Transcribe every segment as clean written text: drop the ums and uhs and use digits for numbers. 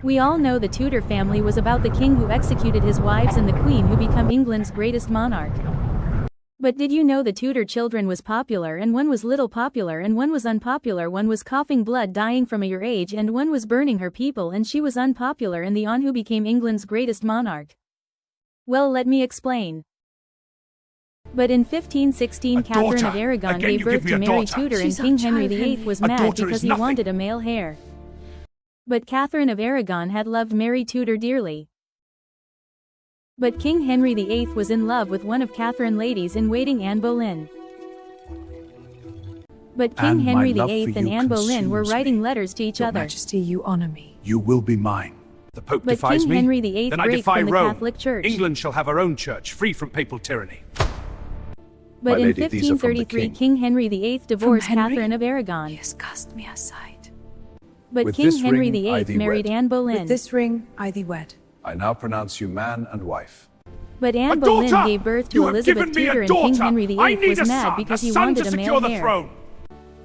We all know the Tudor family was about the king who executed his wives and the queen who became England's greatest monarch. But did you know the Tudor children was popular and one was little popular and one was unpopular, one was coughing blood dying from a your age and one was burning her people and she was unpopular and the on who became England's greatest monarch? Well, let me explain. But in 1516 Catherine of Aragon gave birth to Mary Tudor and King Henry VIII was mad because he wanted a male heir. But Catherine of Aragon had loved Mary Tudor dearly. But King Henry VIII was in love with one of Catherine ladies-in-waiting Anne Boleyn. But King Henry VIII and Anne Boleyn were writing letters to each other. Your Majesty, you honor me. You will be mine. The Pope But defies King me, Henry VIII then I break defy from the Rome. Catholic Church. England shall have her own church, free from papal tyranny. But in lady, these are from the 1533 king. King Henry VIII divorced Henry? Catherine of Aragon. He has cast me aside. But With King this Henry ring I VIII thee married wed. Anne Boleyn. With this ring, I thee wed. I now pronounce you man and wife. But Anne A Boleyn daughter! gave birth to You have Elizabeth given me a Tudor and King daughter! Henry I VIII need was a mad son, because a he son wanted to a secure male the heir. throne.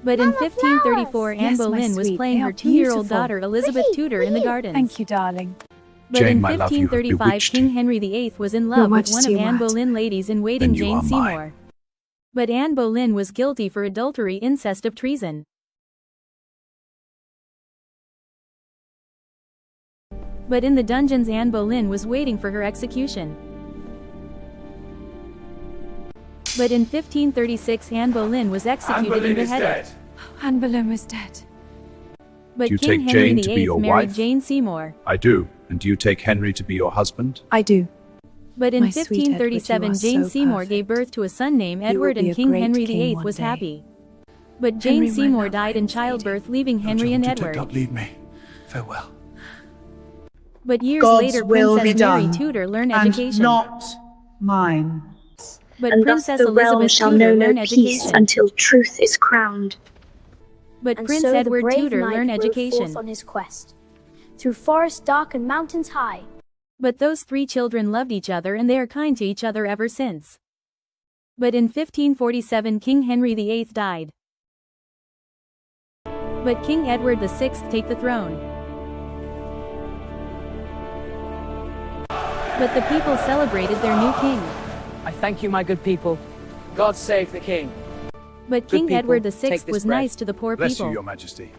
But in 1534 Anne Yes, my Boleyn was sweet, playing they her are 2-year-old beautiful. daughter Elizabeth Tudor in the gardens. Thank you, darling. But Jane, in my love, you have 1535 bewitched King me. Henry VIII was in love with one Majesty, of Anne what? Boleyn ladies-in-waiting Then you Jane are Seymour. mine. But Anne Boleyn was guilty for adultery, incest of treason. But in the dungeons Anne Boleyn was waiting for her execution. But in 1536 Anne Boleyn was executed and beheaded. Anne Boleyn was dead. But Do you King take Henry Jane to be VIII your married wife? Jane Seymour. I do. And do you take Henry to be your husband? I do. But in My sweet Edward, 1537 you are Jane so Seymour gave perfect. birth to a son named You Edward will be and a King great Henry king VIII one was day. happy. But Jane Henry, my Seymour love, died I in am childbirth, leaving Don't Henry you and want to Edward. Don't leave me. Farewell. But years God's later will be Princess Mary done, Tudor learned and education. not mine. But And thus Princess the realm Elizabeth shall Tudor know no learned peace education. until truth is crowned. But And Prince so the Edward brave Tudor knight learned rode education. forth on his quest, through forests dark and mountains high. But those three children loved each other and they are kind to each other ever since. But in 1547 King Henry VIII died. But King Edward VI take the throne. But the people celebrated their new king. I thank you, my good people. God save the king. But Good King people, Edward VI take this was bread. nice to the poor Bless people. you, your majesty.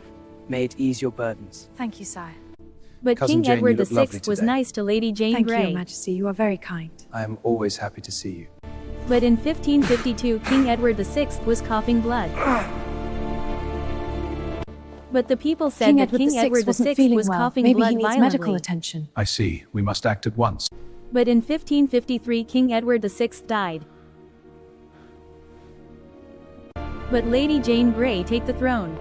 May it ease your burdens. Thank you, sire. But Cousin King Jane, Edward you look VI lovely was today. nice to Lady Jane Thank you, Grey. Your Majesty. You are very kind. I am always happy to see you. But in 1552 King Edward VI was coughing blood. But the people said King that Edward King VI Edward wasn't VI feeling was well. coughing Maybe blood he needs violently. medical attention. I see. We must act at once. But in 1553 King Edward VI died. But Lady Jane Grey take the throne.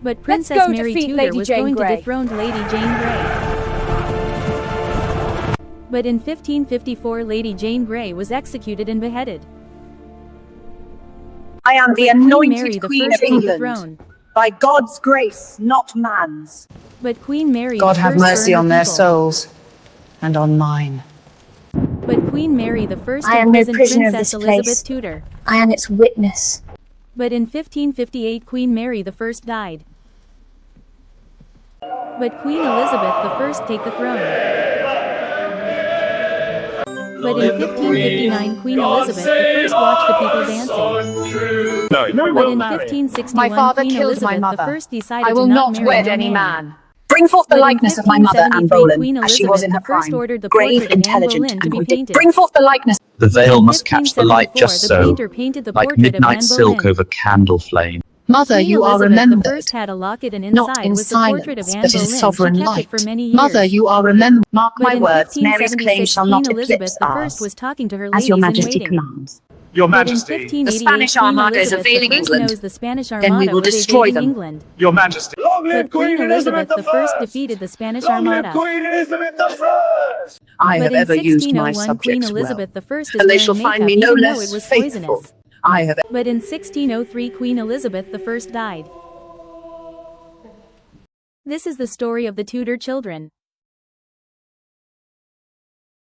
But Princess go Mary defeat Tudor Lady was Jane going Grey. to dethrone Lady Jane Grey. But in 1554 Lady Jane Grey was executed and beheaded. I am the But Queen anointed Mary the Queen First of took the England, throne. by God's grace, not man's. But Queen Mary God the have First mercy burned on her their people. souls and on mine. But Queen Mary the First I am no imprisoned prisoner of Princess this Elizabeth place. Tudor. I am its witness. But in 1558 Queen Mary the First died. But Queen Elizabeth the First take the throne. But in 1559 Queen Elizabeth the First watched the people dancing. But in 1561 My father Queen killed my Elizabeth the mother. First decided I will to not not marry wed no any man. man. Bring forth the But in likeness of my mother, Anne 1573 Queen Boleyn, as she was in her Elizabeth the First prime. ordered the Grave, portrait of Anne intelligent, Boleyn to and be witty. painted. Bring forth the likeness. The veil In must catch the light 1574, just the so, painter painted the like portrait of midnight Anne silk Boleyn. over candle flame. Mother, Queen you are Elizabeth the remembered, First had a locket and not inside in was the portrait of silence, Anne but in Boleyn. sovereign She kept light. it for many years. Mother, you are remembered. Mark But my in words, Mary's claim 1576 shall Queen not Elizabeth eclipse the First ours, was talking to her as your ladies in majesty waiting. commands. Your But in Majesty. 1588 The Spanish Queen Armada is Elizabeth the invading First England. knows the Spanish Then we Armada will was destroy invading them. England. Your Majesty. Long But Queen Elizabeth the First defeated the Spanish Armada. Queen Elizabeth the First! I But have in ever used my 1601 Queen subjects Elizabeth well, the First is and they wearing shall find makeup me no even though less it was faithful. poisonous. I have But in 1603 Queen Elizabeth the First died. This is the story of the Tudor children.